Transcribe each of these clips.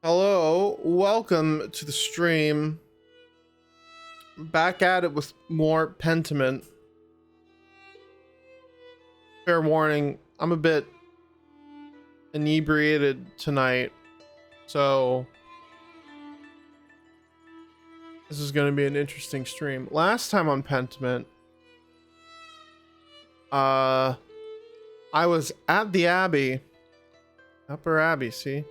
Hello, welcome to the stream. Back at it with more Pentiment. Fair warning, I'm a bit inebriated tonight, so this is going to be an interesting stream. Last time on Pentiment, I was at the Abbey, Upper Abbey, see?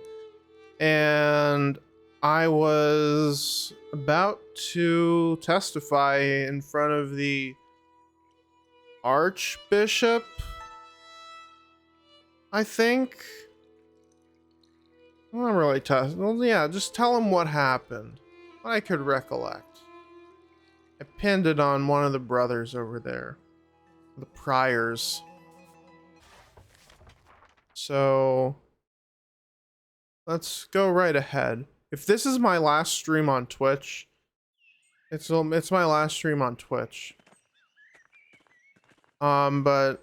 And I was about to testify in front of the Archbishop, I think. I'm not really well, yeah, just tell him what happened. What I could recollect. I pinned it on one of the brothers over there. The priors. So let's go right ahead. If this is my last stream on Twitch, it's my last stream on Twitch. But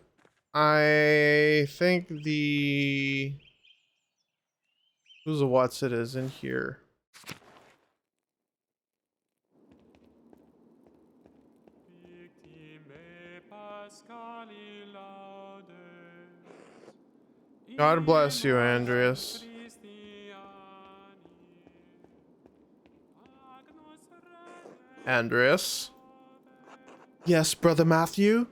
I think the who's a what's it is in here. God bless you, Andreas. Andreas? Yes, Brother Matthew?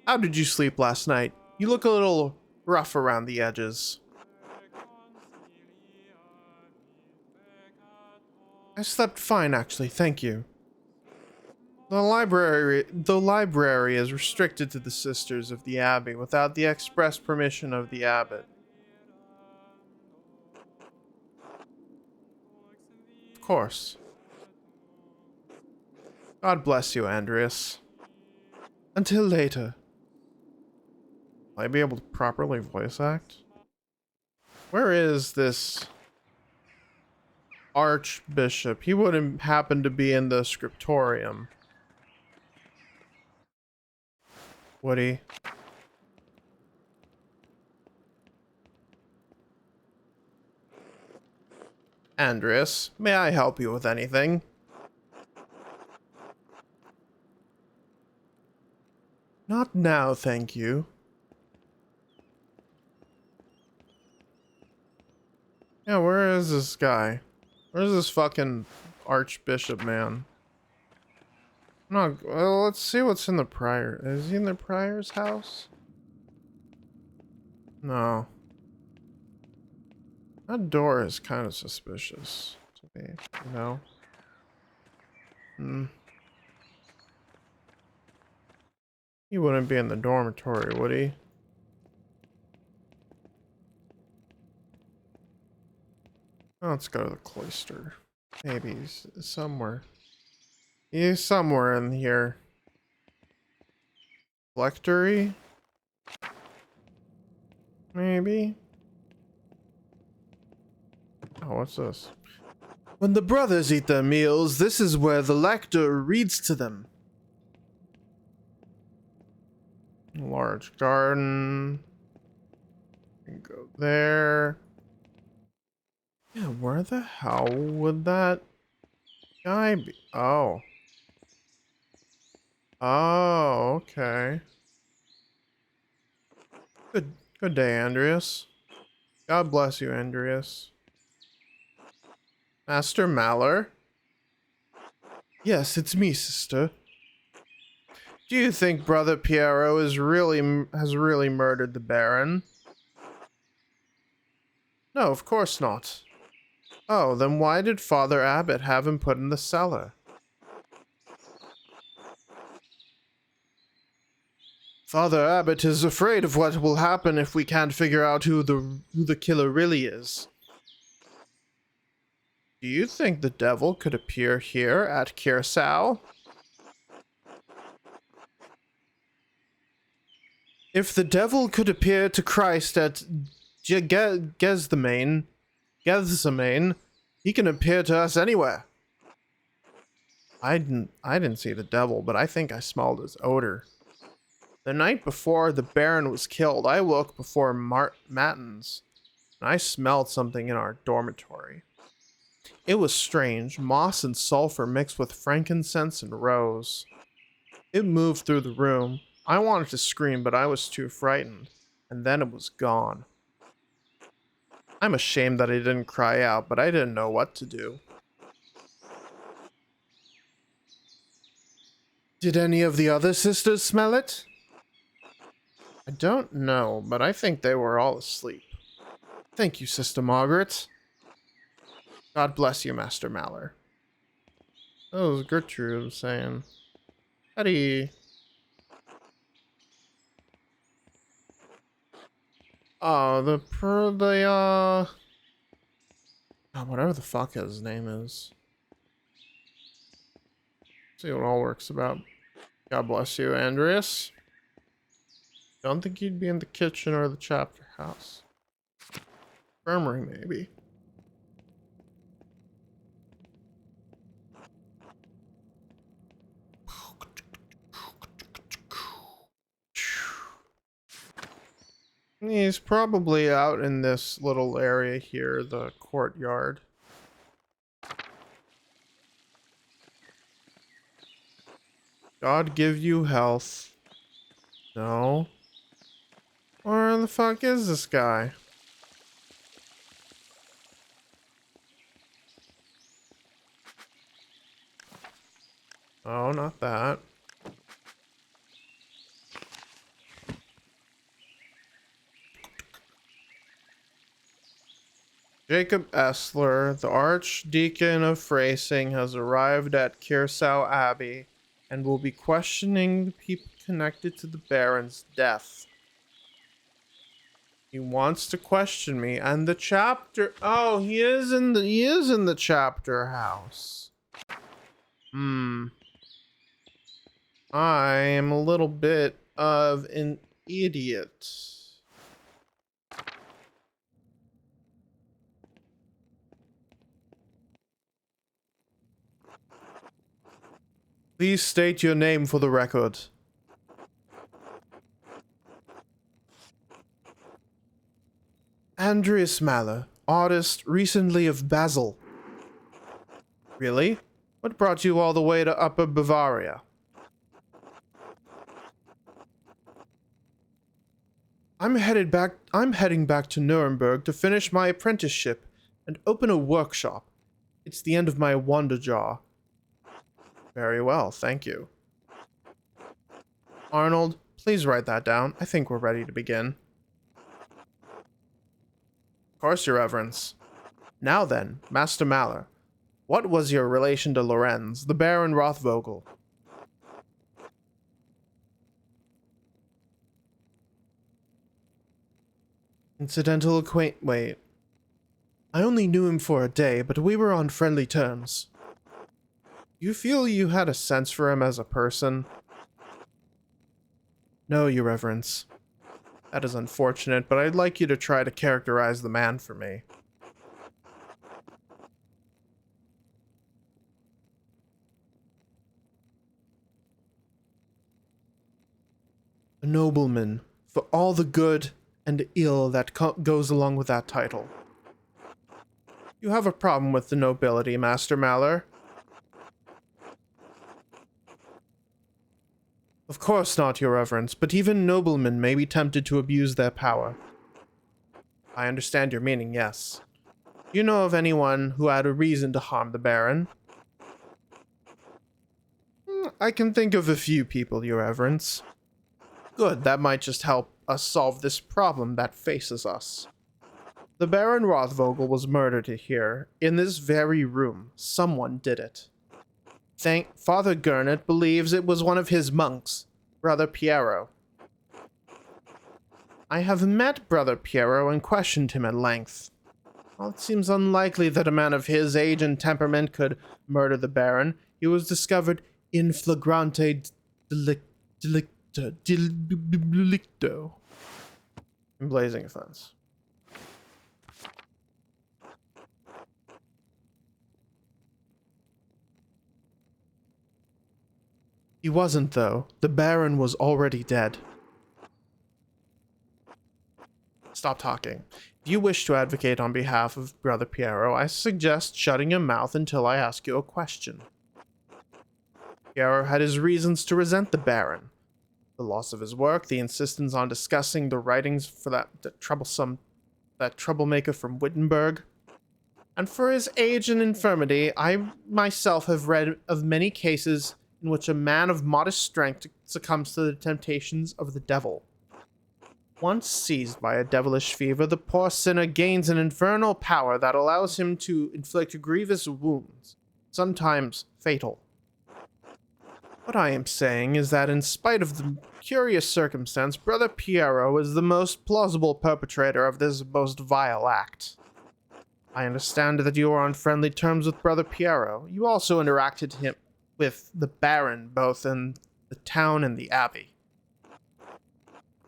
How did you sleep last night? You look a little rough around the edges. I slept fine, actually, thank you. The library is restricted to the sisters of the abbey without the express permission of the abbot. Of course. God bless you, Andreas. Until later. Will I be able to properly voice act? Where is this Archbishop? He wouldn't happen to be in the scriptorium, would he? Andreas, may I help you with anything? Not now, thank you. Yeah, where is this guy? Where's this fucking Archbishop man? No, well, let's see what's in the prior. Is he in the prior's house? No. That door is kind of suspicious to me, you know? He wouldn't be in the dormitory, would he? Oh, let's go to the cloister. Maybe he's somewhere. He's somewhere in here. Lectory? Maybe? Oh, what's this? When the brothers eat their meals, this is where the lector reads to them. Large garden. You can go there. Yeah, where the hell would that guy be? Oh. Oh, okay. Good day, Andreas. God bless you, Andreas. Master Maller? Yes, it's me, sister. Do you think Brother Piero has really murdered the Baron? No, of course not. Oh, then why did Father Abbot have him put in the cellar? Father Abbot is afraid of what will happen if we can't figure out who the killer really is. Do you think the devil could appear here at Curacao? If the devil could appear to Christ at Gethsemane, he can appear to us anywhere. I didn't see the devil, but I think I smelled his odor. The night before the Baron was killed, I woke before matins. and I smelled something in our dormitory. It was strange, moss and sulfur mixed with frankincense and rose. It moved through the room. I wanted to scream, but I was too frightened, and then it was gone. I'm ashamed that I didn't cry out, but I didn't know what to do. Did any of the other sisters smell it? I don't know, but I think they were all asleep. Thank you, Sister Margaret. God bless you, Master Maller. That was Gertrude saying, Eddie. Oh, whatever the fuck his name is. See what all works about. God bless you, Andreas. Don't think he'd be in the kitchen or the chapter house. Infirmary, maybe. He's probably out in this little area here, the courtyard. God give you health. No. Where the fuck is this guy? Oh, not that. Jacob Essler, the Archdeacon of Fracing, has arrived at Kersau Abbey and will be questioning the people connected to the Baron's death. He wants to question me and the chapter. Oh, he is in the chapter house. I am a little bit of an idiot. Please state your name for the record. Andreas Maller, artist recently of Basel. Really? What brought you all the way to Upper Bavaria? I'm heading back to Nuremberg to finish my apprenticeship and open a workshop. It's the end of my wonder jar. Very well, thank you. Arnold, please write that down. I think we're ready to begin. Of course, Your Reverence. Now then, Master Maller, what was your relation to Lorenz, the Baron Rothvogel? Incidental wait. I only knew him for a day, but we were on friendly terms. You feel you had a sense for him as a person? No, Your Reverence. That is unfortunate, but I'd like you to try to characterize the man for me. A nobleman, for all the good and ill that goes along with that title. You have a problem with the nobility, Master Maller? Of course not, Your Reverence, but even noblemen may be tempted to abuse their power. I understand your meaning, yes. Do you know of anyone who had a reason to harm the Baron? I can think of a few people, Your Reverence. Good, that might just help us solve this problem that faces us. The Baron Rothvogel was murdered here, in this very room. Someone did it. Father Gurnet believes it was one of his monks, Brother Piero. I have met Brother Piero and questioned him at length. While it seems unlikely that a man of his age and temperament could murder the Baron, he was discovered in flagrante delicto. In blazing offense. He wasn't, though. The Baron was already dead. Stop talking. If you wish to advocate on behalf of Brother Piero, I suggest shutting your mouth until I ask you a question. Piero had his reasons to resent the Baron. The loss of his work, the insistence on discussing the writings for that troublemaker from Wittenberg. And for his age and infirmity, I myself have read of many cases in which a man of modest strength succumbs to the temptations of the devil. Once seized by a devilish fever, the poor sinner gains an infernal power that allows him to inflict grievous wounds, sometimes fatal. What I am saying is that in spite of the curious circumstance, Brother Piero is the most plausible perpetrator of this most vile act. I understand that you are on friendly terms with Brother Piero. You also interacted with the Baron, both in the town and the Abbey.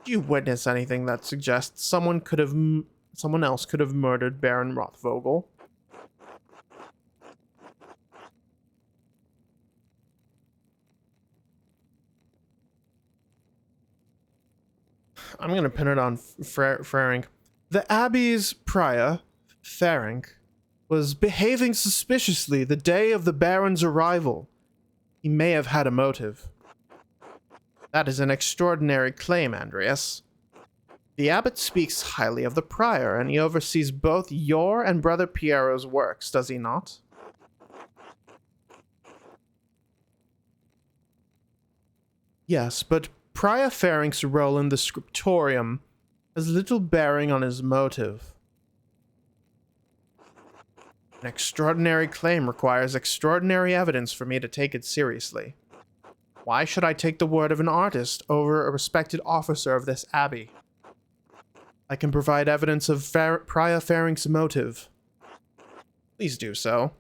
Do you witness anything that suggests someone else could have murdered Baron Rothvogel? I'm going to pin it on Ferenc. The Abbey's prior, Ferenc, was behaving suspiciously the day of the Baron's arrival. He may have had a motive. That is an extraordinary claim, Andreas. The abbot speaks highly of the prior, and he oversees both your and Brother Piero's works, does he not? Yes, but Prior Ferenc's role in the scriptorium has little bearing on his motive. An extraordinary claim requires extraordinary evidence for me to take it seriously. Why should I take the word of an artist over a respected officer of this abbey? I can provide evidence of Prior Ferenc's motive. Please do so.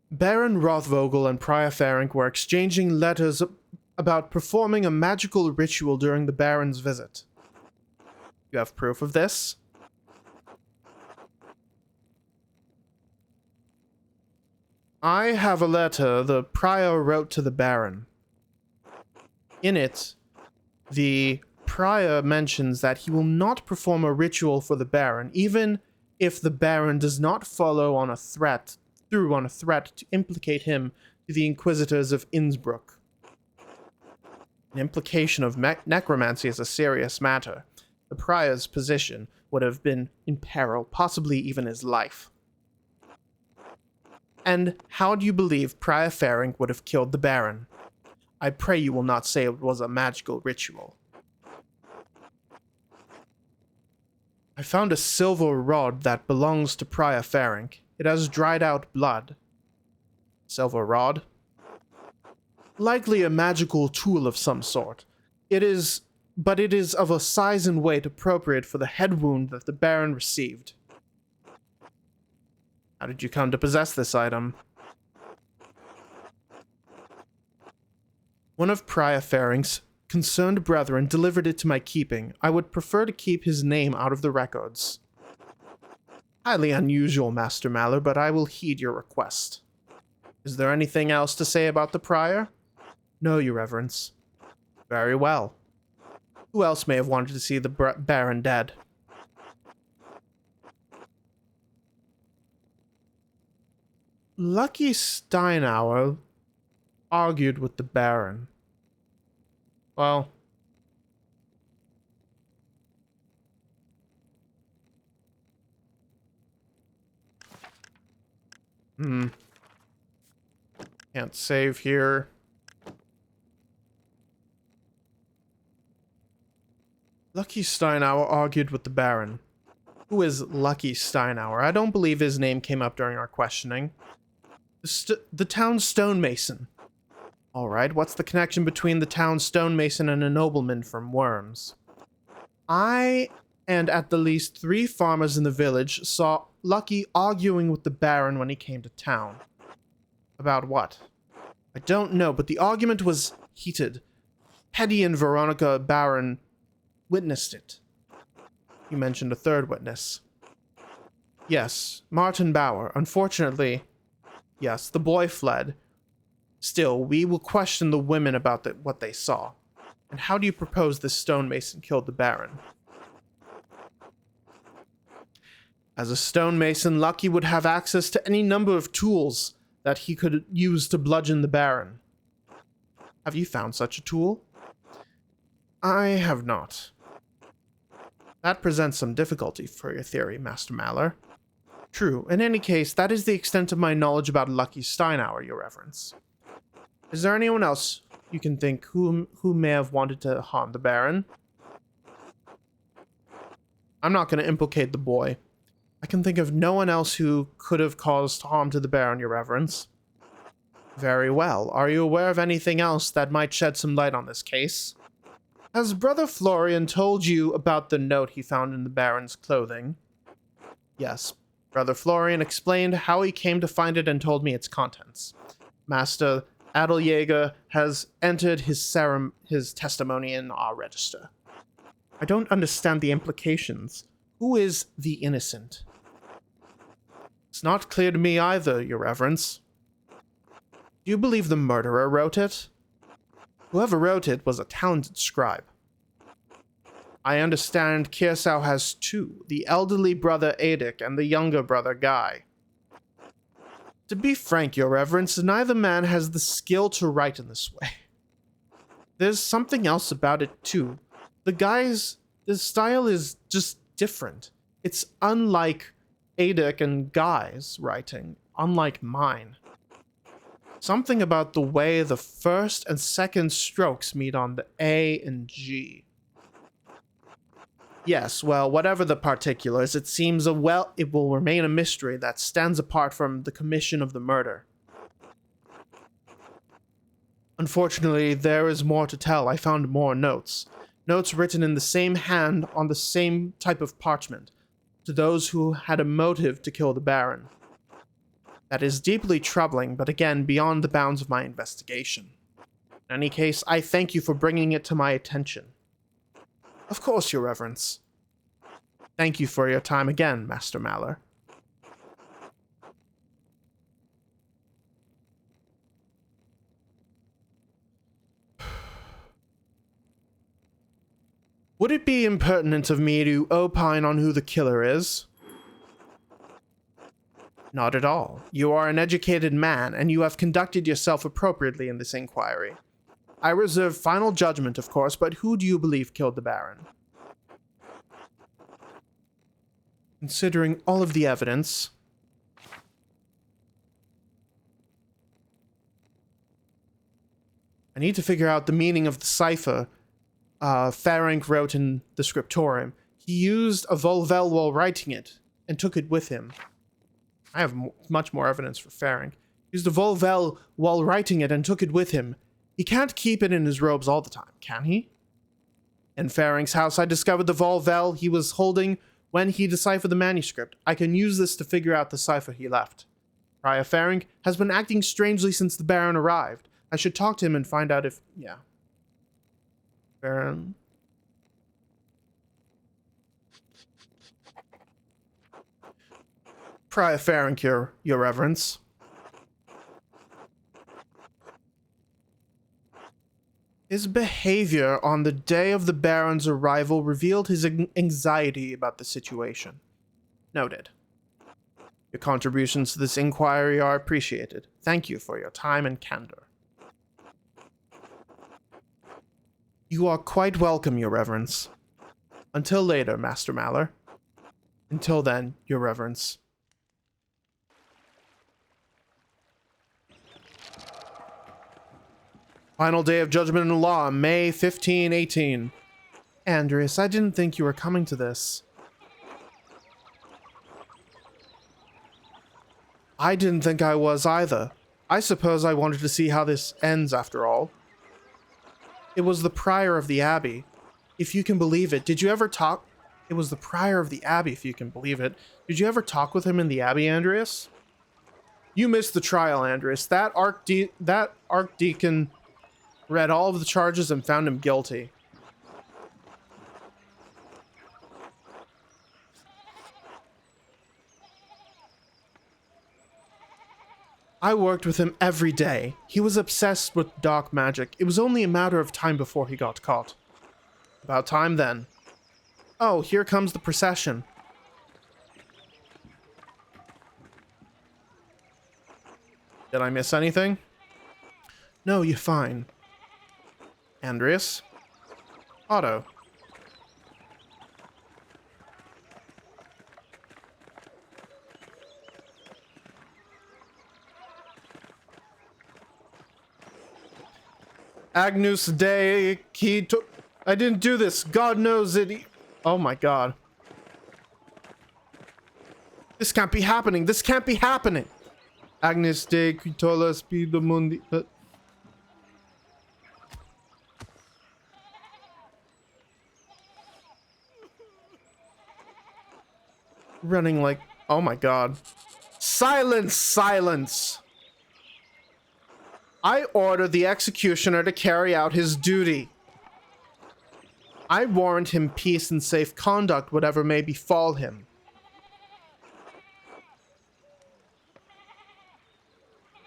Baron Rothvogel and Prior Ferenc were exchanging letters about performing a magical ritual during the Baron's visit. You have proof of this? I have a letter the Prior wrote to the Baron. In it, the Prior mentions that he will not perform a ritual for the Baron, even if the Baron does not follow on a threat to implicate him to the Inquisitors of Innsbruck. An implication of necromancy is a serious matter. The Prior's position would have been in peril, possibly even his life. And how do you believe Prior Ferenc would have killed the Baron? I pray you will not say it was a magical ritual. I found a silver rod that belongs to Prior Ferenc. It has dried out blood. Silver rod? Likely a magical tool of some sort. But it is of a size and weight appropriate for the head wound that the Baron received. How did you come to possess this item? One of Prior Ferenc's concerned brethren delivered it to my keeping. I would prefer to keep his name out of the records. Highly unusual, Master Maller, but I will heed your request. Is there anything else to say about the Prior? No, Your Reverence. Very well. Who else may have wanted to see the Baron dead? Lucky Steinauer argued with the Baron. Well... Can't save here. Lucky Steinauer argued with the Baron. Who is Lucky Steinauer? I don't believe his name came up during our questioning. The town stonemason. Alright, what's the connection between the town stonemason and a nobleman from Worms? I, and at the least 3 farmers in the village, saw Lucky arguing with the Baron when he came to town. About what? I don't know, but the argument was heated. Hetty and Veronica Baron witnessed it. You mentioned a 3rd witness. Yes, Martin Bauer. Unfortunately, yes, the boy fled. Still, we will question the women about what they saw. And how do you propose this stonemason killed the Baron? As a stonemason, Lucky would have access to any number of tools that he could use to bludgeon the Baron. Have you found such a tool? I have not. That presents some difficulty for your theory, Master Maller. True. In any case, that is the extent of my knowledge about Lucky Steinauer, Your Reverence. Is there anyone else you can think who may have wanted to harm the Baron? I'm not going to implicate the boy. I can think of no one else who could have caused harm to the Baron, Your Reverence. Very well. Are you aware of anything else that might shed some light on this case? Has Brother Florian told you about the note he found in the Baron's clothing? Yes. Brother Florian explained how he came to find it and told me its contents. Master Adeljäger has entered his testimony in our register. I don't understand the implications. Who is the innocent? It's not clear to me either, Your Reverence. Do you believe the murderer wrote it? Whoever wrote it was a talented scribe. I understand Kirsau has two, the elderly brother Adic and the younger brother Guy. To be frank, Your Reverence, neither man has the skill to write in this way. There's something else about it, too. The style is just different. It's unlike Adic and Guy's writing, unlike mine. Something about the way the first and second strokes meet on the A and G. Yes, well, whatever the particulars, it seems it will remain a mystery that stands apart from the commission of the murder. Unfortunately, there is more to tell. I found more notes. Notes written in the same hand on the same type of parchment, to those who had a motive to kill the Baron. That is deeply troubling, but again, beyond the bounds of my investigation. In any case, I thank you for bringing it to my attention. Of course, Your Reverence. Thank you for your time again, Master Maller. Would it be impertinent of me to opine on who the killer is? Not at all. You are an educated man, and you have conducted yourself appropriately in this inquiry. I reserve final judgment, of course, but who do you believe killed the Baron? Considering all of the evidence, I need to figure out the meaning of the cipher Ferenc wrote in the scriptorium. He used a Volvel while writing it, and took it with him. I have much more evidence for Ferenc. He used a Volvel while writing it and took it with him. He can't keep it in his robes all the time, can he? In Ferenc's house, I discovered the Volvel he was holding when he deciphered the manuscript. I can use this to figure out the cipher he left. Prior Ferenc has been acting strangely since the Baron arrived. I should talk to him and find out if... yeah. Baron... Prior Ferenc, Your Reverence. His behavior on the day of the Baron's arrival revealed his anxiety about the situation. Noted. Your contributions to this inquiry are appreciated. Thank you for your time and candor. You are quite welcome, Your Reverence. Until later, Master Maller. Until then, Your Reverence. Final day of judgment in the law, May 15, 18. Andreas, I didn't think you were coming to this. I didn't think I was either. I suppose I wanted to see how this ends after all. It was the prior of the Abbey, if you can believe it. Did you ever talk? It was the prior of the Abbey, if you can believe it. Did you ever talk with him in the Abbey, Andreas? You missed the trial, Andreas. That archdeacon read all of the charges and found him guilty. I worked with him every day. He was obsessed with dark magic. It was only a matter of time before he got caught. About time then. Oh, here comes the procession. Did I miss anything? No, you're fine. Andreas? Otto. Agnus Dei, I didn't do this. God knows it. Oh my god. This can't be happening. This can't be happening. Agnus Dei, Quitola Spido Mundi. Running like... Oh my god. Silence! Silence! I order the executioner to carry out his duty. I warrant him peace and safe conduct, whatever may befall him.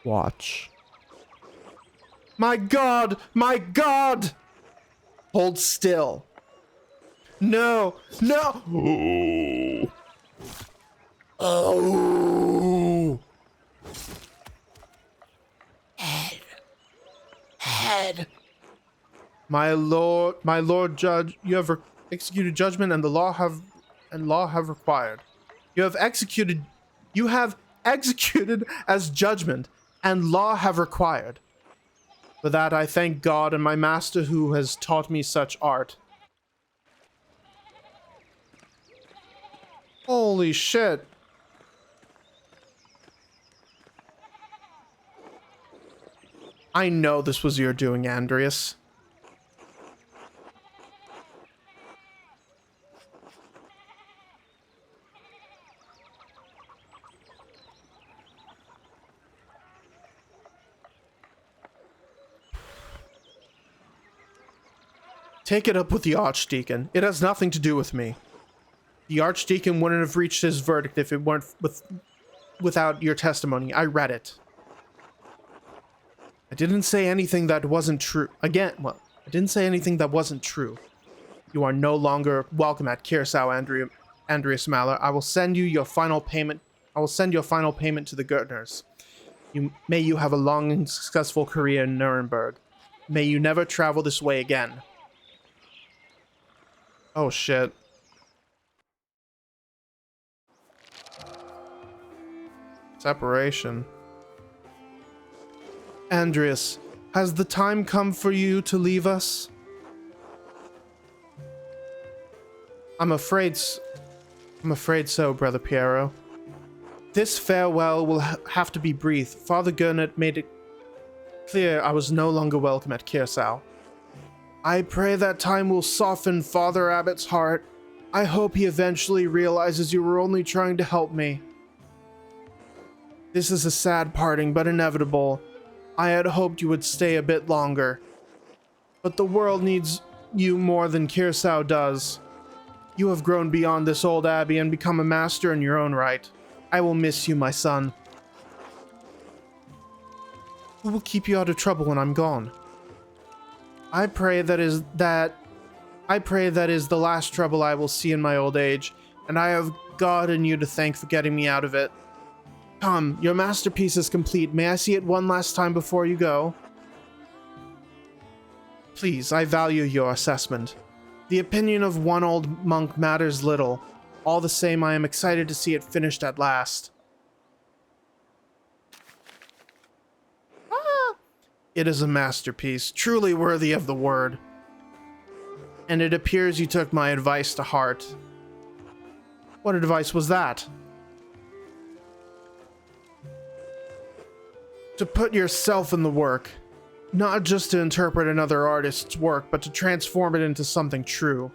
Watch. My god! My god! Hold still. No! No! Oh! Oh! Head. My lord judge, you have executed judgment and the law have required. You have executed as judgment and law have required. For that I thank God and my master who has taught me such art. Holy shit. I know this was your doing, Andreas. Take it up with the Archdeacon. It has nothing to do with me. The Archdeacon wouldn't have reached his verdict if it weren't without your testimony. I read it. I didn't say anything that wasn't true. I didn't say anything that wasn't true. You are no longer welcome at Kirsau, Andreas Maller. I will send you your final payment. I will send your final payment to the Gertners. May you have a long and successful career in Nuremberg. May you never travel this way again. Oh shit. Separation. Andreas, has the time come for you to leave us? I'm afraid so, Brother Piero. This farewell will have to be brief. Father Gurnet made it clear I was no longer welcome at Kirsau. I pray that time will soften Father Abbott's heart. I hope he eventually realizes you were only trying to help me. This is a sad parting, but inevitable. I had hoped you would stay a bit longer. But the world needs you more than Kirsau does. You have grown beyond this old abbey and become a master in your own right. I will miss you, my son. Who will keep you out of trouble when I'm gone? I pray that is the last trouble I will see in my old age, and I have God and you to thank for getting me out of it. Come, your masterpiece is complete. May I see it one last time before you go? Please, I value your assessment. The opinion of one old monk matters little. All the same, I am excited to see it finished at last. It is a masterpiece, truly worthy of the word. And it appears you took my advice to heart. What advice was that? To put yourself in the work. Not just to interpret another artist's work, but to transform it into something true.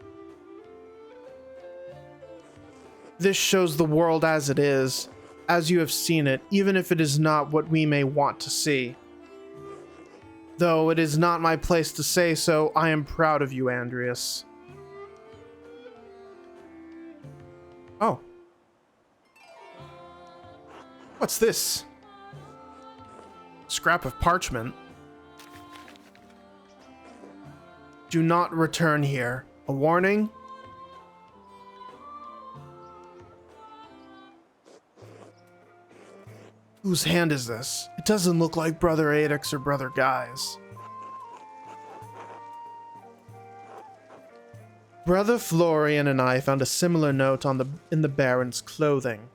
This shows the world as it is, as you have seen it, even if it is not what we may want to see. Though it is not my place to say so, I am proud of you, Andreas. Oh. What's this? Scrap of parchment. Do not return here. A warning? Whose hand is this? It doesn't look like Brother Adix or Brother Guy's. Brother Florian and I found a similar note in the Baron's clothing.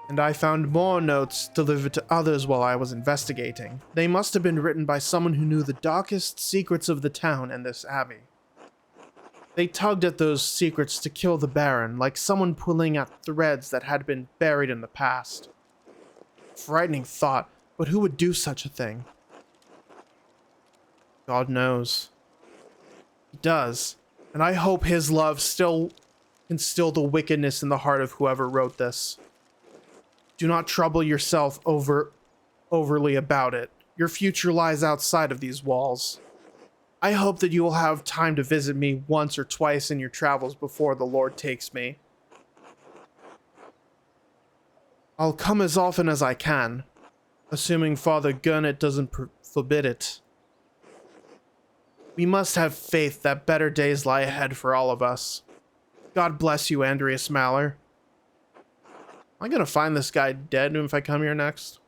And I found more notes delivered to others while I was investigating. They must have been written by someone who knew the darkest secrets of the town and this abbey. They tugged at those secrets to kill the Baron, like someone pulling at threads that had been buried in the past. Frightening thought, but who would do such a thing? God knows. He does, and I hope his love still can still the wickedness in the heart of whoever wrote this. Do not trouble yourself overly about it. Your future lies outside of these walls. I hope that you will have time to visit me once or twice in your travels before the Lord takes me. I'll come as often as I can, assuming Father Gurnet doesn't forbid it. We must have faith that better days lie ahead for all of us. God bless you, Andreas Maller. Am I gonna find this guy dead if I come here next?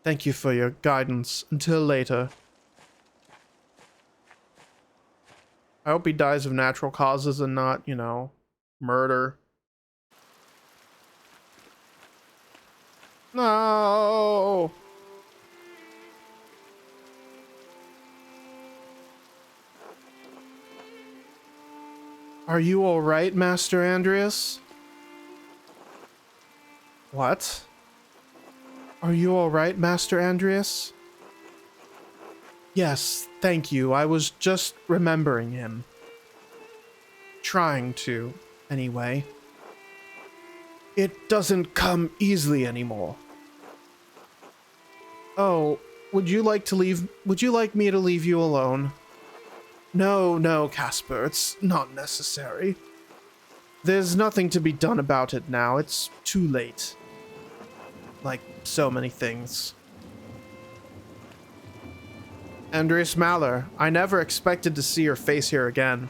Thank you for your guidance. Until later. I hope he dies of natural causes and not, you know, murder. No! Are you alright, Master Andreas? What? Are you alright, Master Andreas? Yes, thank you. I was just remembering him. Trying to, anyway. It doesn't come easily anymore. Oh, would you like me to leave you alone? No, Casper, it's not necessary. There's nothing to be done about it now. It's too late. Like so many things. Andreas Maller, I never expected to see your face here again.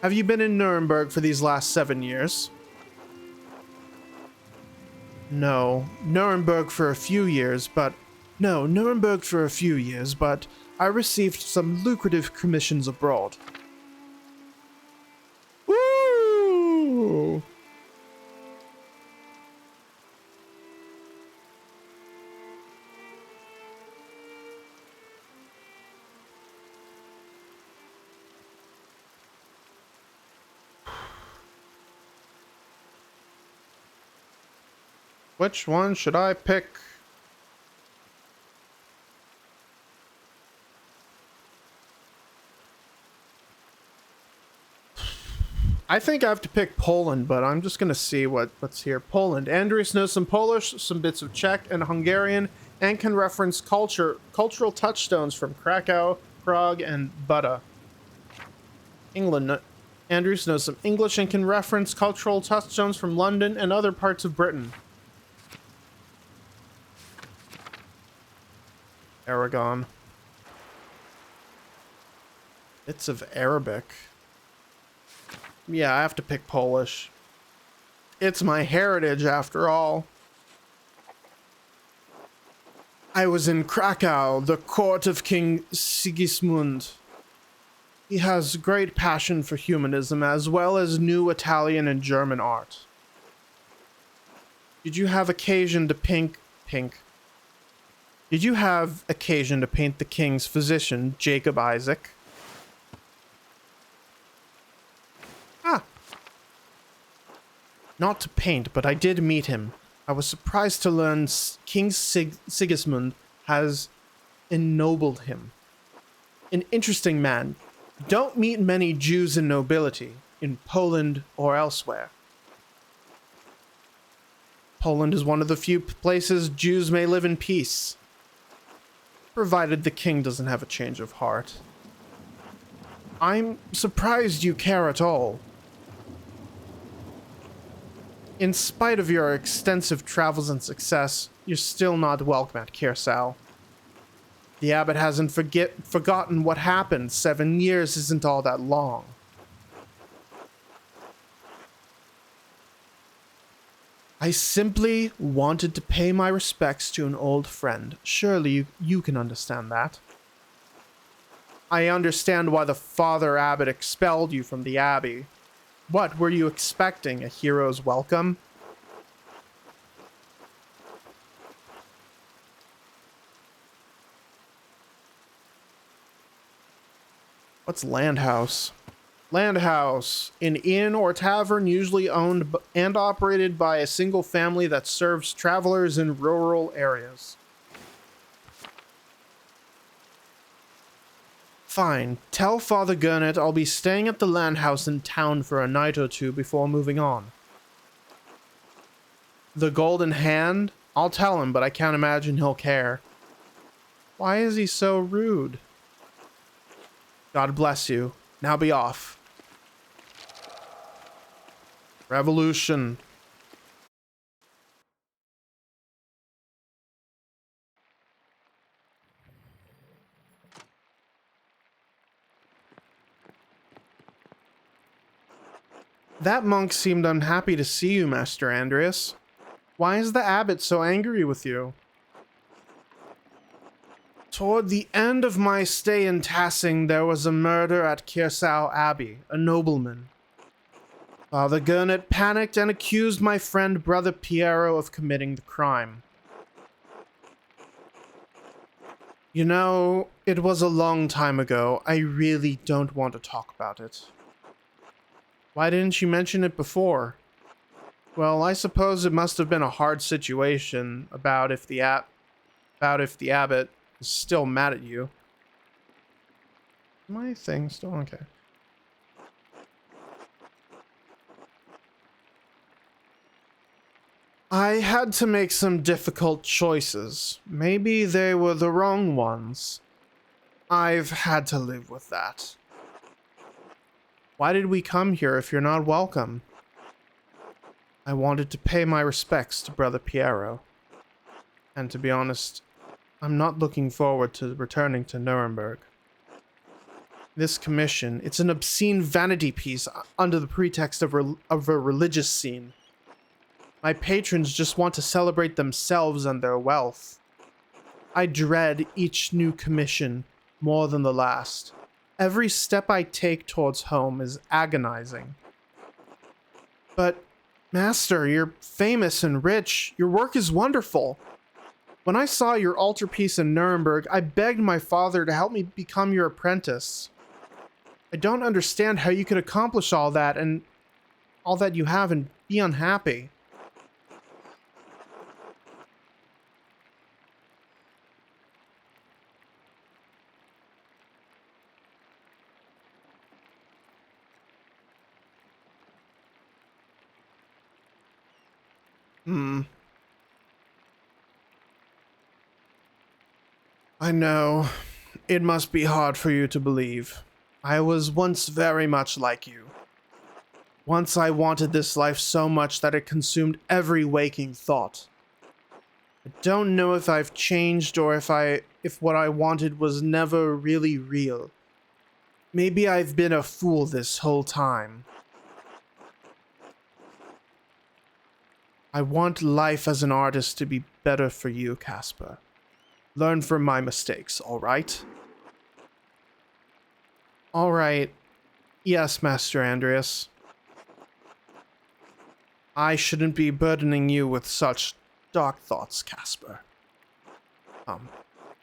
Have you been in Nuremberg for these last 7 years? No, Nuremberg for a few years, but I received some lucrative commissions abroad. Woo! Which one should I pick? I think I have to pick Poland, but I'm just going to see what's here. Poland. Andreas knows some Polish, some bits of Czech and Hungarian, and can reference cultural touchstones from Krakow, Prague, and Buda. England. Andreas knows some English and can reference cultural touchstones from London and other parts of Britain. Aragon. Bits of Arabic. Yeah, I have to pick Polish. It's my heritage, after all. I was in Krakow, the court of King Sigismund. He has great passion for humanism, as well as new Italian and German art. Did you have occasion to paint the king's physician, Jacob Isaac? Not to paint, but I did meet him. I was surprised to learn King Sigismund has ennobled him. An interesting man. Don't meet many Jews in nobility, in Poland or elsewhere. Poland is one of the few places Jews may live in peace. Provided the king doesn't have a change of heart. I'm surprised you care at all. In spite of your extensive travels and success, you're still not welcome at Kirsau. The abbot hasn't forgotten what happened. 7 years isn't all that long. I simply wanted to pay my respects to an old friend. Surely you can understand that. I understand why the Father Abbot expelled you from the Abbey. What were you expecting? A hero's welcome? What's Landhouse? Landhouse, an inn or tavern usually owned and operated by a single family that serves travelers in rural areas. Fine. Tell Father Gurnet I'll be staying at the Landhouse in town for a night or two before moving on. The Golden Hand? I'll tell him, but I can't imagine he'll care. Why is he so rude? God bless you. Now be off. Revolution. That monk seemed unhappy to see you, Master Andreas. Why is the abbot so angry with you? Toward the end of my stay in Tassing, there was a murder at Kirsau Abbey, a nobleman. Father Gurnet panicked and accused my friend Brother Piero of committing the crime. You know, it was a long time ago. I really don't want to talk about it. Why didn't you mention it before? Well, I suppose it must have been a hard situation about if the abbot is still mad at you. My thing's still okay. I had to make some difficult choices. Maybe they were the wrong ones. I've had to live with that. Why did we come here if you're not welcome? I wanted to pay my respects to Brother Piero. And to be honest, I'm not looking forward to returning to Nuremberg. This commission, it's an obscene vanity piece under the pretext of a religious scene. My patrons just want to celebrate themselves and their wealth. I dread each new commission more than the last. Every step I take towards home is agonizing. But, Master, you're famous and rich. Your work is wonderful. When I saw your altarpiece in Nuremberg, I begged my father to help me become your apprentice. I don't understand how you could accomplish all that you have and be unhappy. I know. It must be hard for you to believe. I was once very much like you. Once I wanted this life so much that it consumed every waking thought. I don't know if I've changed or if what I wanted was never really real. Maybe I've been a fool this whole time. I want life as an artist to be better for you, Casper. Learn from my mistakes, alright? Alright. Yes, Master Andreas. I shouldn't be burdening you with such dark thoughts, Casper.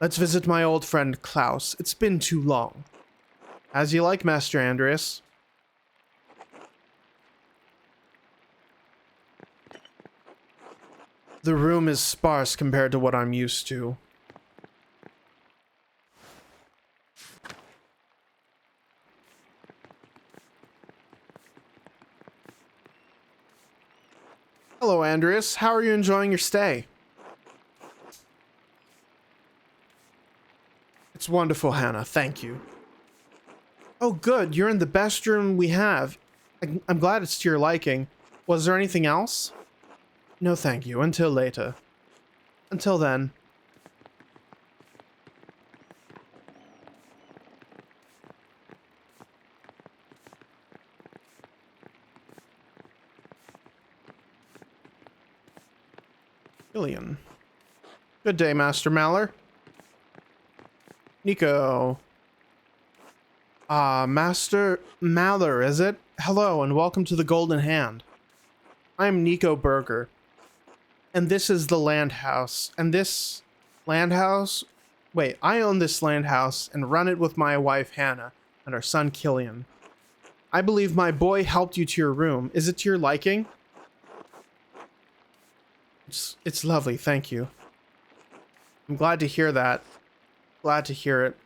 Let's visit my old friend Klaus. It's been too long. As you like, Master Andreas. The room is sparse compared to what I'm used to. Hello, Andreas. How are you enjoying your stay? It's wonderful, Hannah. Thank you. Oh, good. You're in the best room we have. I'm glad it's to your liking. Was there anything else? No, thank you. Until later. Until then. Killian. Good day, Master Maller. Nico. Master Maller, is it? Hello, and welcome to the Golden Hand. I'm Nico Berger. And this is the land house. And this land house... Wait, I own this land house and run it with my wife, Hannah, and our son, Killian. I believe my boy helped you to your room. Is it to your liking? It's lovely, thank you. I'm glad to hear that. Glad to hear it.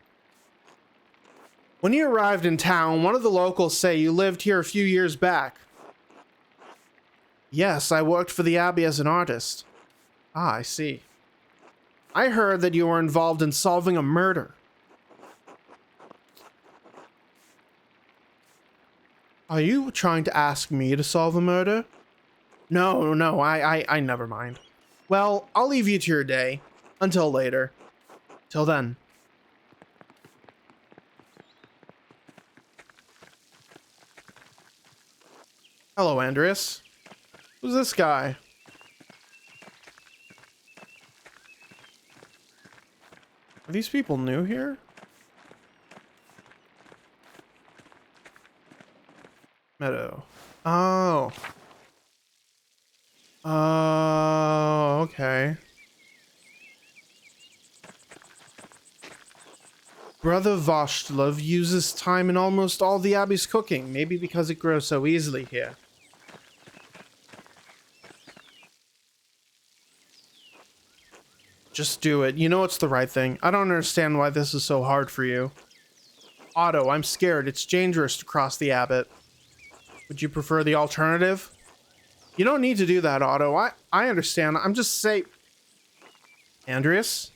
When you arrived in town, one of the locals say you lived here a few years back. Yes, I worked for the Abbey as an artist. Ah, I see. I heard that you were involved in solving a murder. Are you trying to ask me to solve a murder? No, I never mind. Well, I'll leave you to your day. Until later. Till then. Hello, Andreas. Who's this guy? Are these people new here? Meadow. Oh. Oh, okay. Brother Vashtlov uses time in almost all the Abbey's cooking, maybe because it grows so easily here. Just do it. You know it's the right thing. I don't understand why this is so hard for you. Otto, I'm scared. It's dangerous to cross the Abbot. Would you prefer the alternative? You don't need to do that, Otto. I understand. I'm just saying... Andreas?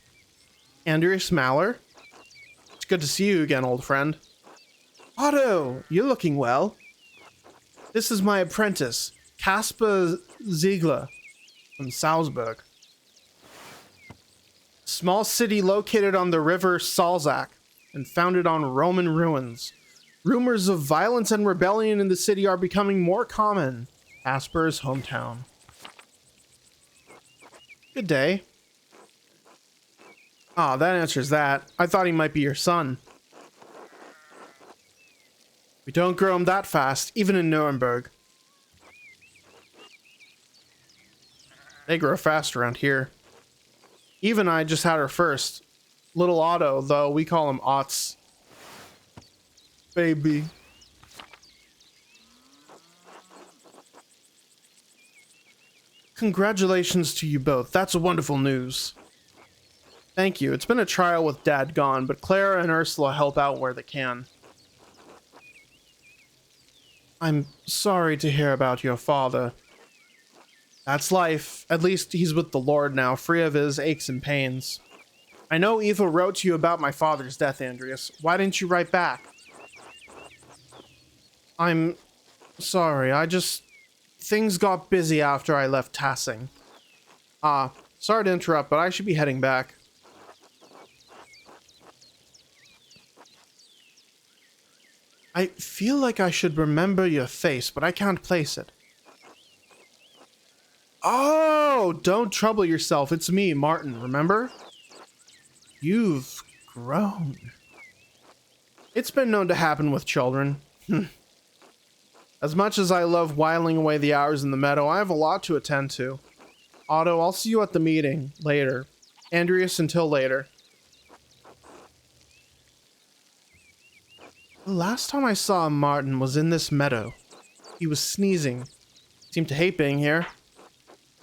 Andreas Maller? It's good to see you again, old friend. Otto, you're looking well. This is my apprentice, Caspar Ziegler, from Salzburg. Small city located on the river Salzach and founded on Roman ruins. Rumors of violence and rebellion in the city are becoming more common. Casper's hometown. Good day. Ah, that answers that. I thought he might be your son. We don't grow them that fast, even in Nuremberg. They grow fast around here. Eve and I just had her first. Little Otto, though, we call him Otts. Baby. Congratulations to you both. That's wonderful news. Thank you. It's been a trial with Dad gone, but Clara and Ursula help out where they can. I'm sorry to hear about your father. That's life. At least he's with the Lord now, free of his aches and pains. I know Eva wrote to you about my father's death, Andreas. Why didn't you write back? I'm sorry. Things got busy after I left Tassing. Sorry to interrupt, but I should be heading back. I feel like I should remember your face, but I can't place it. Oh, don't trouble yourself. It's me, Martin, remember? You've grown. It's been known to happen with children. As much as I love whiling away the hours in the meadow, I have a lot to attend to. Otto, I'll see you at the meeting later. Andreas, until later. The last time I saw Martin was in this meadow. He was sneezing. Seemed to hate being here.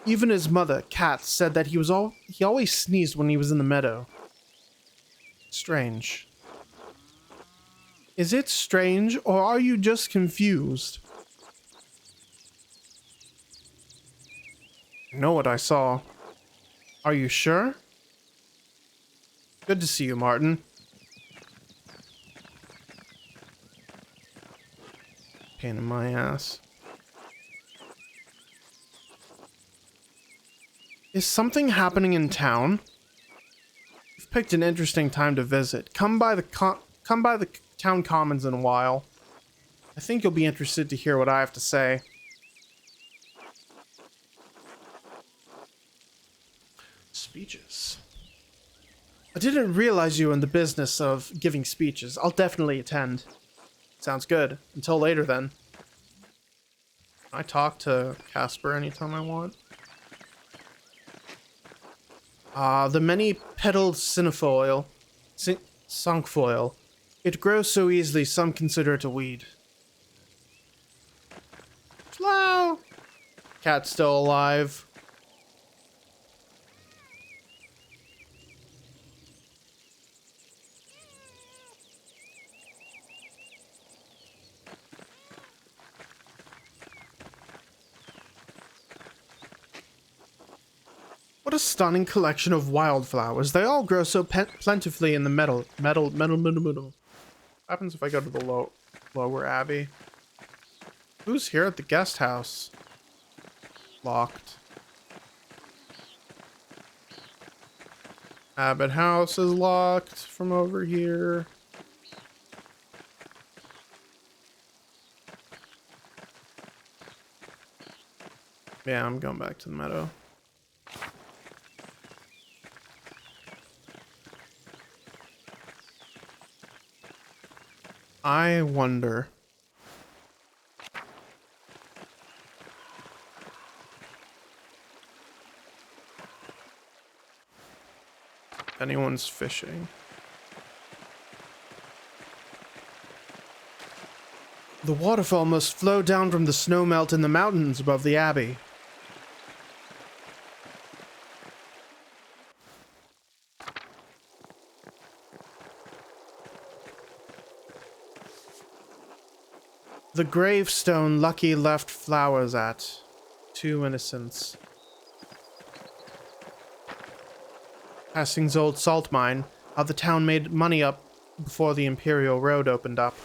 Even his mother, Kat, said that he always sneezed when he was in the meadow. Strange. Is it strange, or are you just confused? I know what I saw. Are you sure? Good to see you, Martin. Pain in my ass. Is something happening in town? You've picked an interesting time to visit. Come by the town commons in a while. I think you'll be interested to hear what I have to say. Speeches. I didn't realize you were in the business of giving speeches. I'll definitely attend. Sounds good. Until later then. I talk to Casper anytime I want. The many-petaled cinquefoil. Cinquefoil. It grows so easily, some consider it a weed. Hello! Cat's still alive. What a stunning collection of wildflowers. They all grow so plentifully in the meadow. What happens if I go to the lower abbey? Who's here at the guest house? Locked. Abbot house is locked from over here. Yeah, I'm going back to the meadow. I wonder. If anyone's fishing. The waterfall must flow down from the snowmelt in the mountains above the abbey. The gravestone Lucky left flowers at. 2 innocents. Hastings' old salt mine. How the town made money up before the Imperial Road opened up.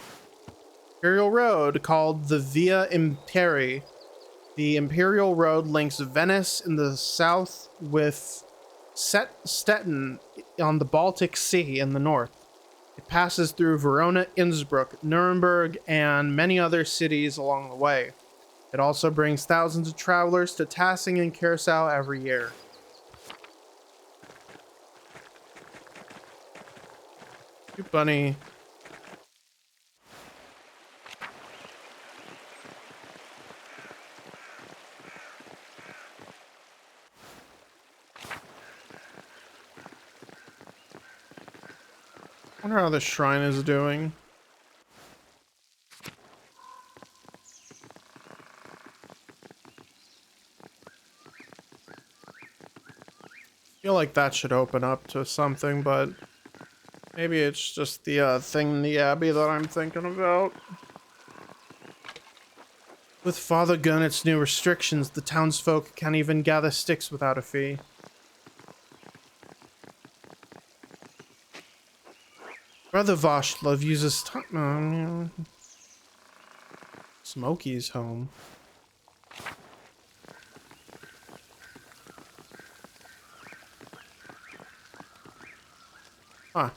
Imperial Road, called the Via Imperii. The Imperial Road links Venice in the south with Stettin on the Baltic Sea in the north. It passes through Verona, Innsbruck, Nuremberg, and many other cities along the way. It also brings thousands of travelers to Tassing and Curacao every year. You bunny. I wonder how the shrine is doing. I feel like that should open up to something, but maybe it's just the thing in the abbey that I'm thinking about. With Father Gurnet's new restrictions, the townsfolk can't even gather sticks without a fee. Brother Vashtlov uses Smokey's home. Huh.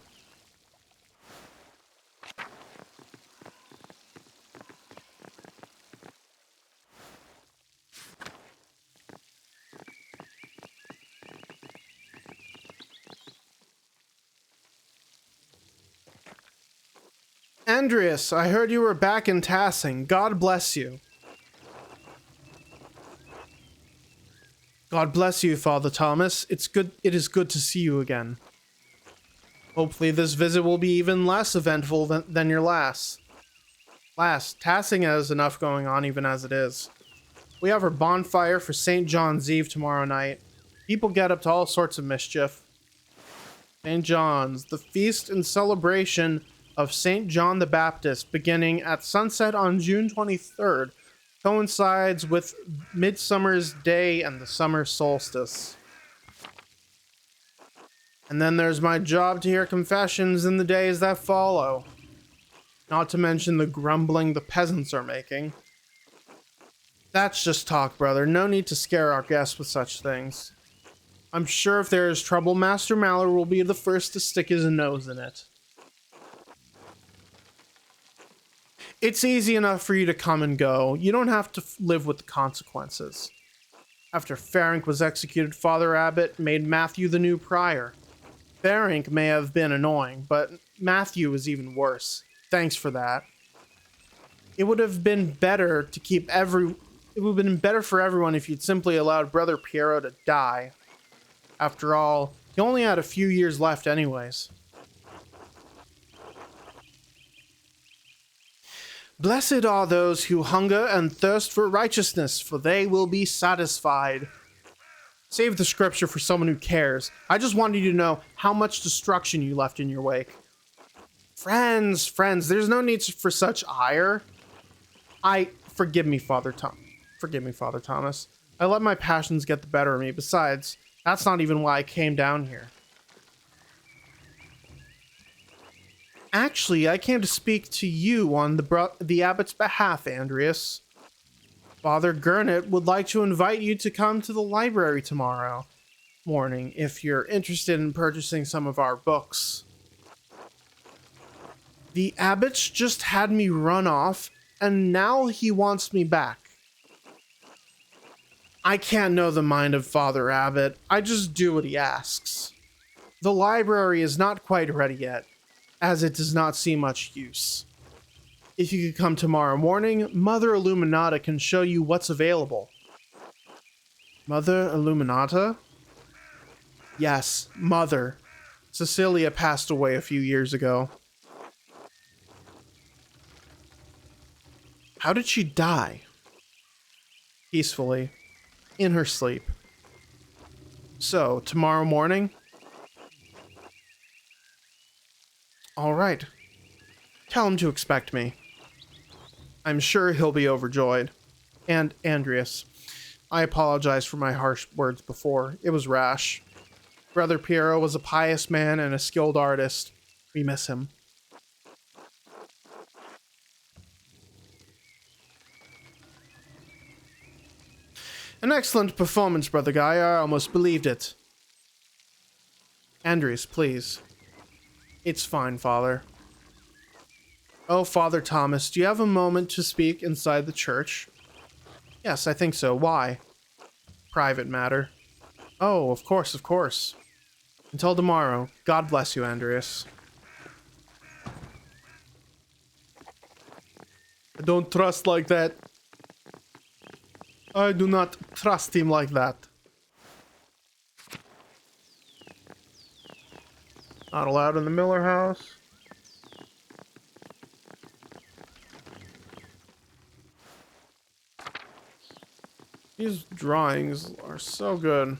Andreas, I heard you were back in Tassing. God bless you. God bless you, Father Thomas. It is good to see you again. Hopefully this visit will be even less eventful than your last. Tassing has enough going on even as it is. We have our bonfire for St. John's Eve tomorrow night. People get up to all sorts of mischief. St. John's, the feast and celebration of St. John the Baptist, beginning at sunset on June 23rd, coincides with Midsummer's Day and the summer solstice. And then there's my job to hear confessions in the days that follow. Not to mention the grumbling the peasants are making. That's just talk, brother. No need to scare our guests with such things. I'm sure if there is trouble, Master Mallory will be the first to stick his nose in it. It's easy enough for you to come and go. You don't have to live with the consequences. After Ferenc was executed, Father Abbot made Matthew the new prior. Ferenc may have been annoying, but Matthew was even worse. Thanks for that. It would have been better to keep It would have been better for everyone if you'd simply allowed Brother Piero to die. After all, he only had a few years left anyways. Blessed are those who hunger and thirst for righteousness, for they will be satisfied. Save the scripture for someone who cares. I just wanted you to know how much destruction you left in your wake. Friends, there's no need for such ire. Forgive me, Father Thomas. I let my passions get the better of me. Besides, that's not even why I came down here. Actually, I came to speak to you on the abbot's behalf, Andreas. Father Gurnet would like to invite you to come to the library tomorrow morning if you're interested in purchasing some of our books. The abbot's just had me run off, and now he wants me back. I can't know the mind of Father Abbot. I just do what he asks. The library is not quite ready yet, as it does not see much use. If you could come tomorrow morning, Mother Illuminata can show you what's available. Mother Illuminata? Yes, Mother. Cecilia passed away a few years ago. How did she die? Peacefully, in her sleep. So, tomorrow morning? All right. Tell him to expect me. I'm sure he'll be overjoyed. And Andreas, I apologize for my harsh words before. It was rash. Brother Piero was a pious man and a skilled artist. We miss him. An excellent performance, Brother Guy. I almost believed it. Andreas, please. It's fine, Father. Oh, Father Thomas, do you have a moment to speak inside the church? Yes, I think so. Why? Private matter. Oh, of course, of course. Until tomorrow. God bless you, Andreas. I don't trust like that. I do not trust him like that. Not allowed in the Miller house. These drawings are so good.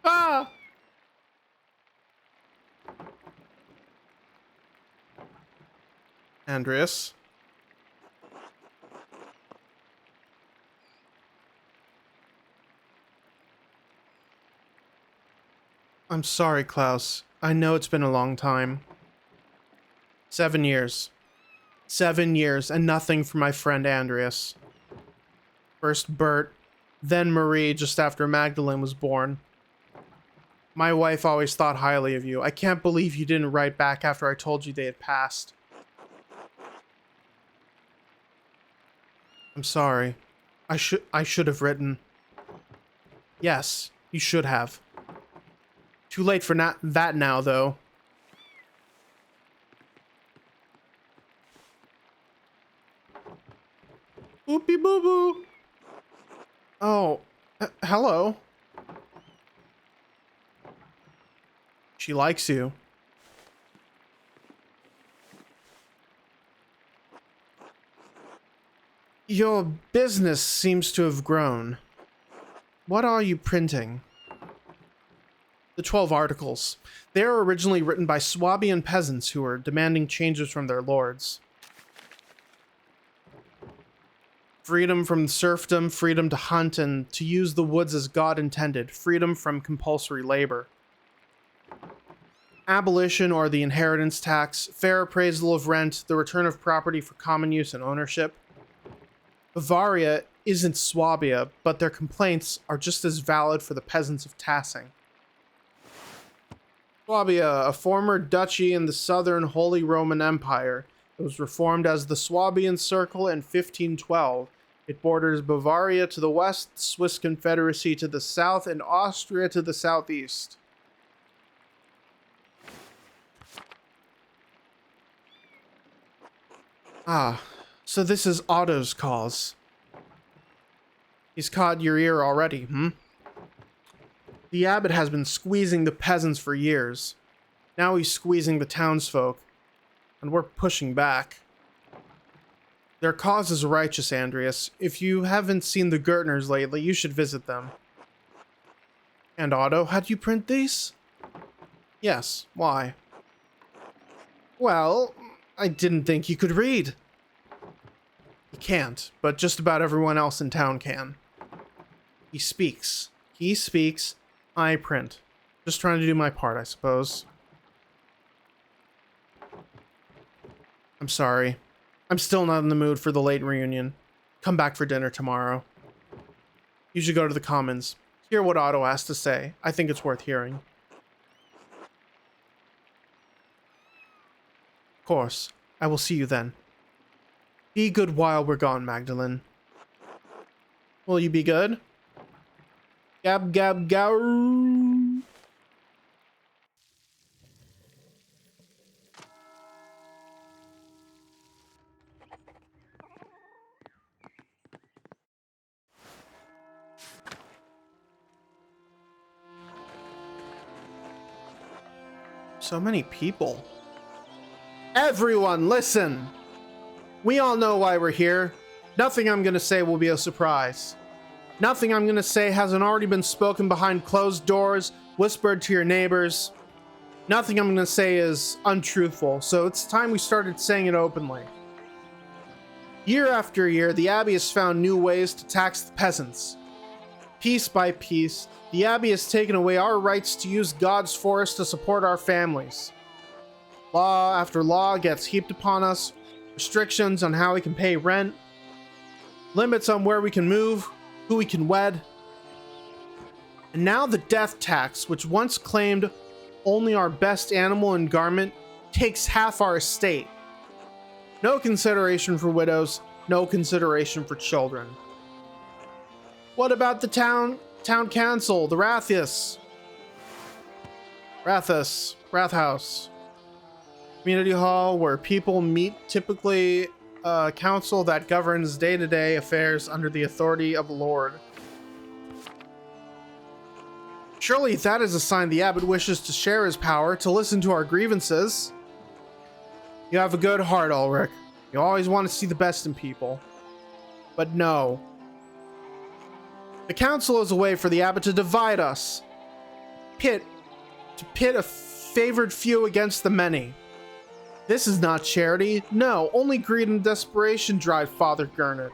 Ah! Andreas. I'm sorry, Klaus. I know it's been a long time. 7 years. 7 years, and nothing for my friend Andreas. First Bert, then Marie just after Magdalene was born. My wife always thought highly of you. I can't believe you didn't write back after I told you they had passed. I'm sorry. I should have written. Yes, you should have. Too late for that now, though. Oopie boo boo. Oh, hello. She likes you. Your business seems to have grown. What are you printing? The 12 articles. They are originally written by Swabian peasants who are demanding changes from their lords. Freedom from serfdom, freedom to hunt and to use the woods as God intended, freedom from compulsory labor. Abolition or the inheritance tax, fair appraisal of rent, the return of property for common use and ownership. Bavaria isn't Swabia, but their complaints are just as valid for the peasants of Tassing. Swabia, a former duchy in the southern Holy Roman Empire, it was reformed as the Swabian Circle in 1512. It borders Bavaria to the west, the Swiss Confederacy to the south, and Austria to the southeast. Ah, so this is Otto's cause. He's caught your ear already, hmm? The abbot has been squeezing the peasants for years. Now he's squeezing the townsfolk, and we're pushing back. Their cause is righteous, Andreas. If you haven't seen the Gertners lately, you should visit them. And Otto, how do you print these? Yes, why? Well, I didn't think you could read. He can't, but just about everyone else in town can. He speaks. He speaks. I print. Just trying to do my part, I suppose. I'm sorry. I'm still not in the mood for the late reunion. Come back for dinner tomorrow. You should go to the Commons. Hear what Otto has to say. I think it's worth hearing. Of course. I will see you then. Be good while we're gone, Magdalene. Will you be good? Gab gab gab. So many people. Everyone, listen! We all know why we're here. Nothing I'm gonna say will be a surprise. Nothing I'm gonna say hasn't already been spoken behind closed doors, whispered to your neighbors. Nothing I'm gonna say is untruthful, so it's time we started saying it openly. Year after year, the Abbey has found new ways to tax the peasants. Piece by piece, the Abbey has taken away our rights to use God's forest to support our families. Law after law gets heaped upon us, restrictions on how we can pay rent, limits on where we can move, who we can wed. And now the death tax, which once claimed only our best animal and garment, takes half our estate. No consideration for widows, no consideration for children. What about the town council, the Rathaus, community hall where people meet, typically a council that governs day-to-day affairs under the authority of a lord. Surely that is a sign the abbot wishes to share his power, to listen to our grievances. You have a good heart, Ulrich. You always want to see the best in people. But no. The council is a way for the abbot to divide us. To pit a favored few against the many. This is not charity. No, only greed and desperation drive Father Gernot.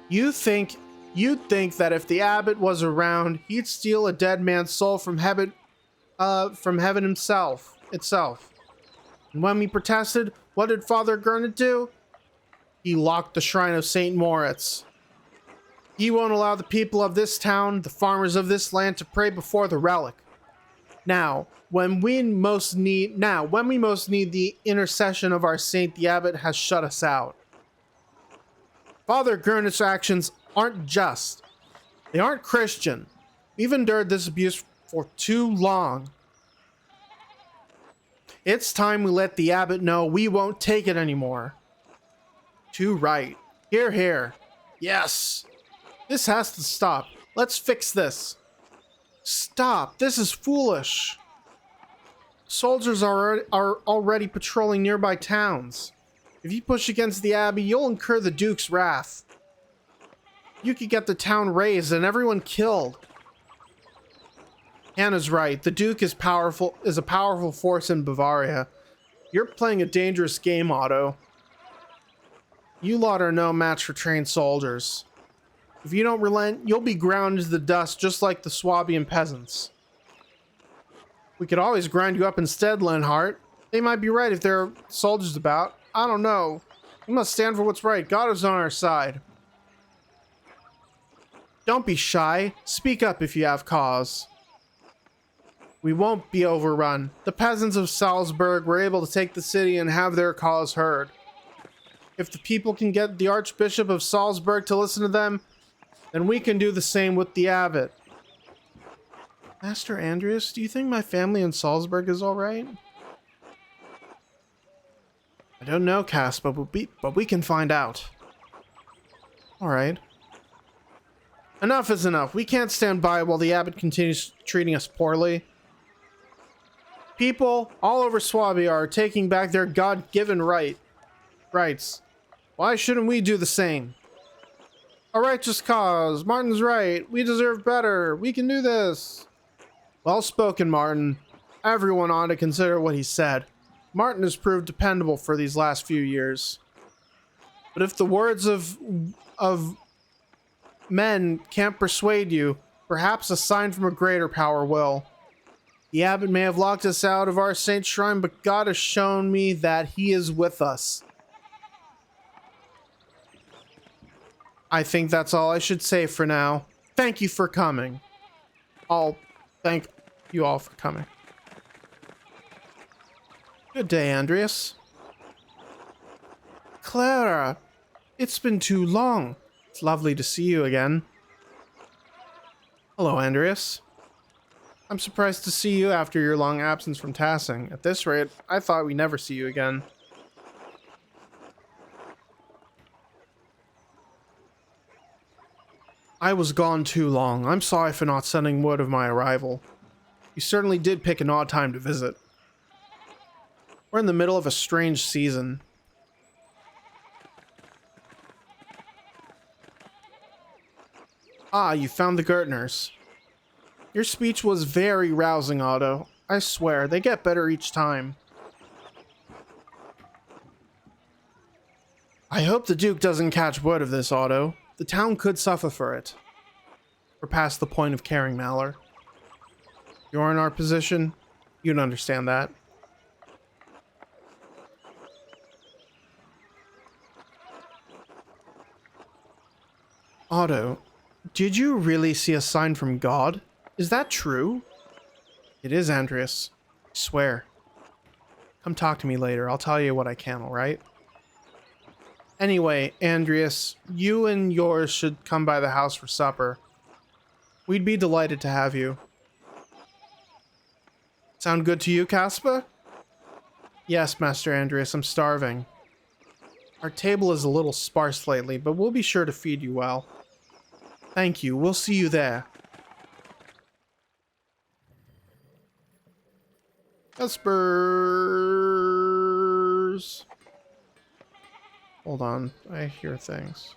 You'd think that if the abbot was around, he'd steal a dead man's soul from heaven itself. And when we protested, what did Father Gernot do? He locked the shrine of St. Moritz. He won't allow the people of this town, the farmers of this land, to pray before the relic. Now, when we most need the intercession of our saint, the abbot has shut us out. Father Gernot's actions aren't just. They aren't Christian. We've endured this abuse for too long. It's time we let the abbot know we won't take it anymore. Too right. Hear, hear. Yes. This has to stop. Let's fix this. Stop. This is foolish. Soldiers are already patrolling nearby towns. If you push against the Abbey, you'll incur the Duke's wrath. You could get the town razed and everyone killed. Hannah's right. The Duke is a powerful force in Bavaria. You're playing a dangerous game, Otto. You lot are no match for trained soldiers. If you don't relent, you'll be ground into the dust just like the Swabian peasants. We could always grind you up instead, Lenhart. They might be right if there are soldiers about. I don't know. We must stand for what's right. God is on our side. Don't be shy. Speak up if you have cause. We won't be overrun. The peasants of Salzburg were able to take the city and have their cause heard. If the people can get the Archbishop of Salzburg to listen to them, then we can do the same with the abbot. Master Andreas, do you think my family in Salzburg is alright? I don't know, Caspar, but we can find out. Alright. Enough is enough. We can't stand by while the abbot continues treating us poorly. People all over Swabia are taking back their God-given rights. Why shouldn't we do the same? A righteous cause. Martin's right. We deserve better. We can do this. Well spoken, Martin. Everyone ought to consider what he said. Martin has proved dependable for these last few years. But if the words of men can't persuade you, perhaps a sign from a greater power will. The abbot may have locked us out of our saint shrine, but God has shown me that he is with us. I think that's all I should say for now. Thank you for coming. I'll thank you all for coming. Good day, Andreas. Clara, it's been too long. It's lovely to see you again. Hello, Andreas. I'm surprised to see you after your long absence from Tassing. At this rate, I thought we'd never see you again. I was gone too long. I'm sorry for not sending word of my arrival. You certainly did pick an odd time to visit. We're in the middle of a strange season. Ah, you found the Gertners. Your speech was very rousing, Otto. I swear, they get better each time. I hope the Duke doesn't catch word of this, Otto. The town could suffer for it. We're past the point of caring, Malor. You're in our position, you'd understand that. Otto, did you really see a sign from God? Is that true? It is, Andreas. I swear. Come talk to me later. I'll tell you what I can, alright? Anyway, Andreas, you and yours should come by the house for supper. We'd be delighted to have you. Sound good to you, Caspar? Yes, Master Andreas, I'm starving. Our table is a little sparse lately, but we'll be sure to feed you well. Thank you. We'll see you there. Vespers. Hold on. I hear things.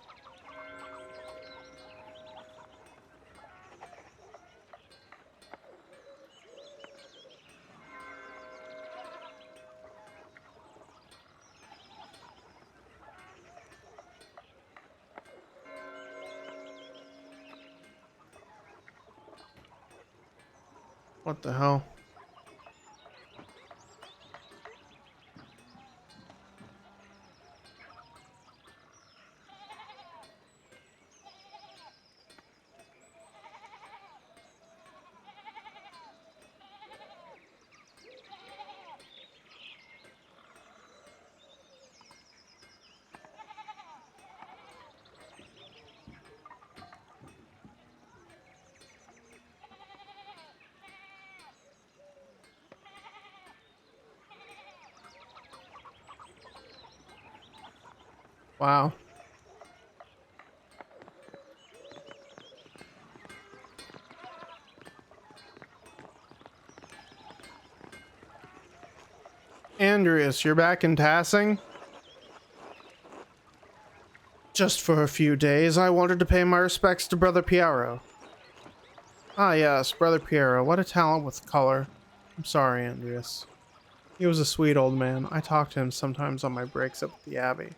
What the hell? Wow. Andreas, you're back in Tassing? Just for a few days, I wanted to pay my respects to Brother Piero. Ah yes, Brother Piero, what a talent with color. I'm sorry, Andreas. He was a sweet old man. I talk to him sometimes on my breaks up at the Abbey.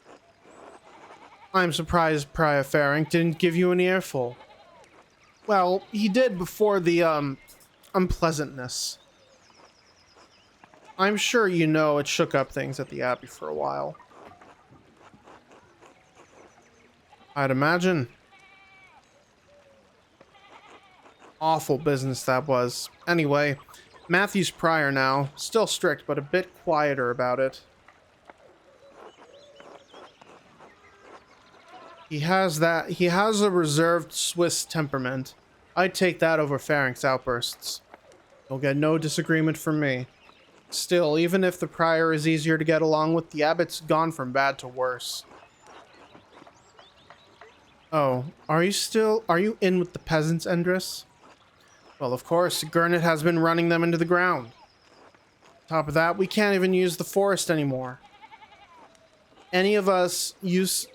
I'm surprised Prior Ferenc didn't give you an earful. Well, he did before the, unpleasantness. I'm sure you know it shook up things at the Abbey for a while. I'd imagine. Awful business that was. Anyway, Matthew's Prior now. Still strict, but a bit quieter about it. He has a reserved Swiss temperament. I'd take that over Ferenc's outbursts. You'll get no disagreement from me. Still, even if the prior is easier to get along with, the abbot's gone from bad to worse. Oh, are you in with the peasants, Endris? Well, of course, Gurnet has been running them into the ground. Top of that, we can't even use the forest anymore. Any of us used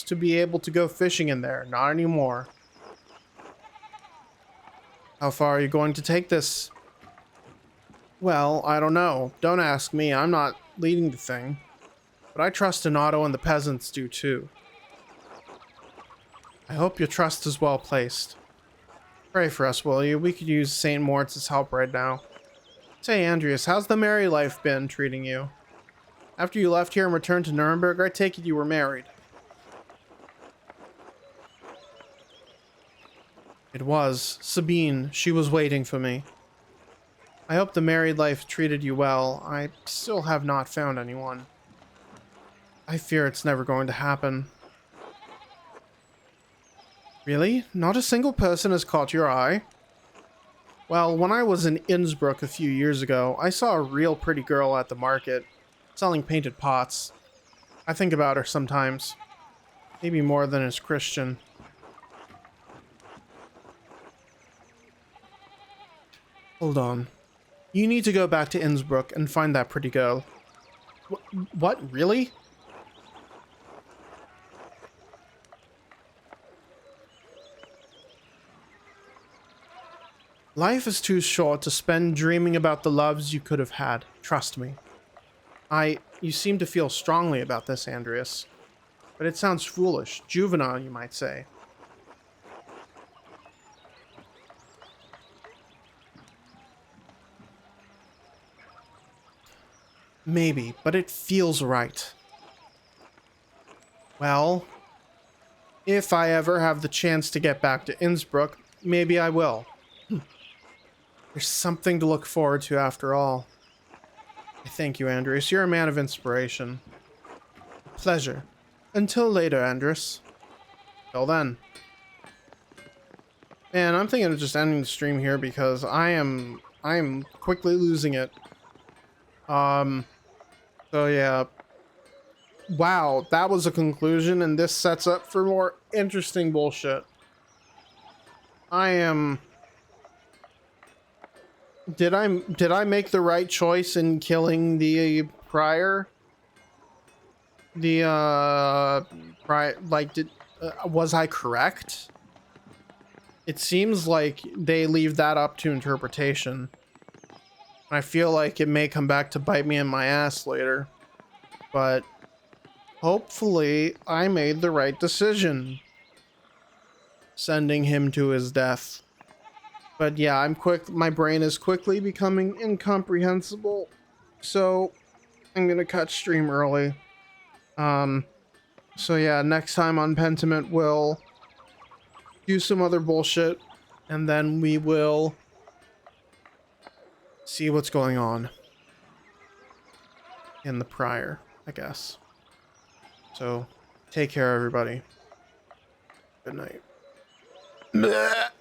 to be able to go fishing in there, not anymore. How far are you going to take this? Well, I don't know. Don't ask me. I'm not leading the thing. But I trust in Otto and the peasants do too. I hope your trust is well placed. Pray for us, will you? We could use St. Moritz's help right now. Say, Andreas, how's the married life been treating you? After you left here and returned to Nuremberg, I take it you were married. It was. Sabine, she was waiting for me. I hope the married life treated you well. I still have not found anyone. I fear it's never going to happen. Really? Not a single person has caught your eye? Well, when I was in Innsbruck a few years ago, I saw a real pretty girl at the market, selling painted pots. I think about her sometimes. Maybe more than is Christian. Hold on. You need to go back to Innsbruck and find that pretty girl. What? Really? Life is too short to spend dreaming about the loves you could have had. Trust me. You seem to feel strongly about this, Andreas. But it sounds foolish. Juvenile, you might say. Maybe, but it feels right. Well, if I ever have the chance to get back to Innsbruck, maybe I will. There's something to look forward to after all. Thank you, Andreas. You're a man of inspiration. Pleasure. Until later, Andreas. Till then. Man, I'm thinking of just ending the stream here because I am quickly losing it. So yeah. Wow, that was a conclusion, and this sets up for more interesting bullshit. Did I make the right choice in killing the prior? Was I correct? It seems like they leave that up to interpretation. I feel like it may come back to bite me in my ass later. But hopefully I made the right decision. Sending him to his death. But yeah, my brain is quickly becoming incomprehensible. So I'm gonna cut stream early. So yeah, next time on Pentiment we'll do some other bullshit, and then we will see what's going on in the prior, I guess. So take care, everybody. Good night.